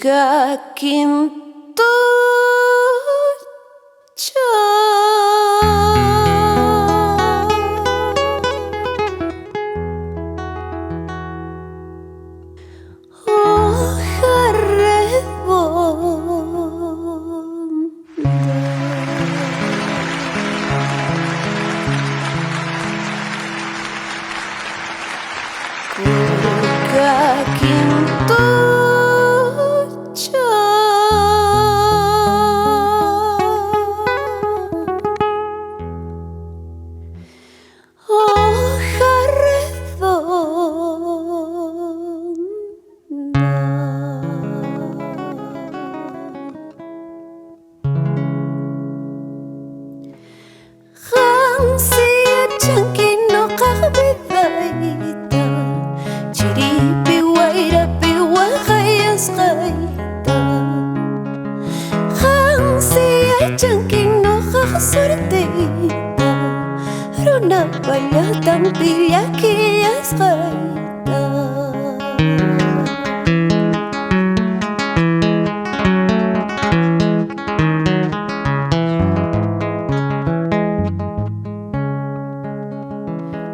Coca Quintucha. Coca Quintucha.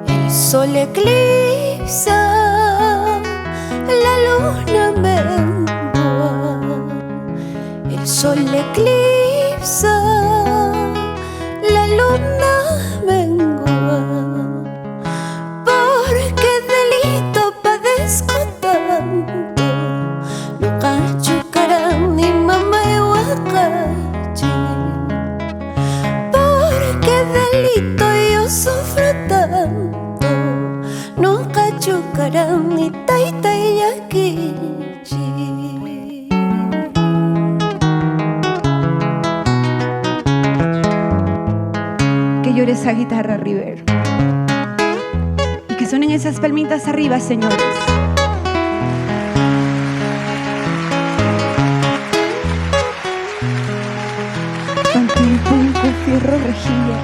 El sol eclipsa, la luna mengua. El sol eclipsa, la luna mengua. Porque delito padezco tanto, no cachucarán ni mamá y huacachi. Porque delito yo sufro tanto, no cachucarán ni taita y yaquichi. Que llore esa guitarra, Rosber, y que suenen esas palmitas arriba, señores. Pantín, punco, fierro, rejilla.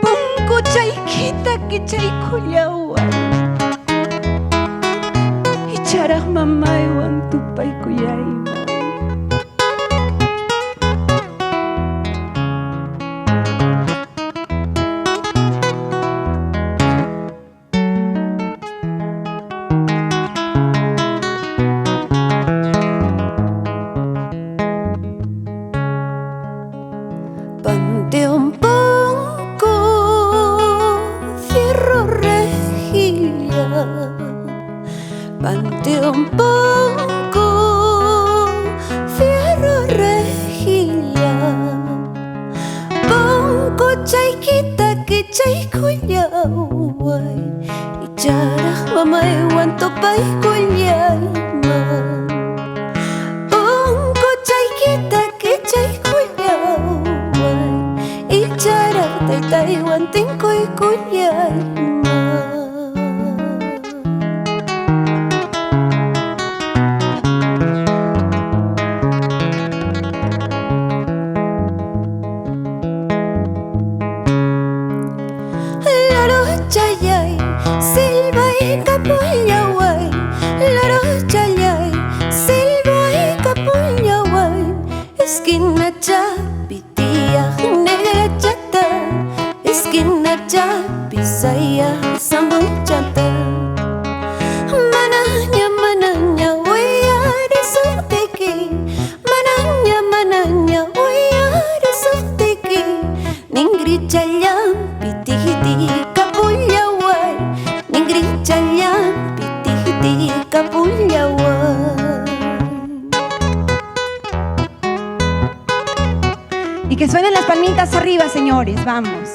Punco, chaiquita, que chaicuyawa. Y charas mamá y guantupa y cuyaima. Pante un poco, fierro rejilla. Pante un poco, fierro rejilla. Ponco chaiquita que chaicuyahuay. Y charaj mamá y guanto paicuyayma. Ponco chaiquita que chaicuyahuay. Y charaj taitay guantinco y cuyayma. Chayay, silva y capullaway. Laro chayay, silva y capullaway. Esquina chapitía, negra chata. Esquina chapisaya, sambuchata. Manaña, manaña, hueyare suteki. Manaña, manaña, hueyare suteki. Ningri chayam, pitihiti. Y que suenen las palmitas arriba, señores, vamos.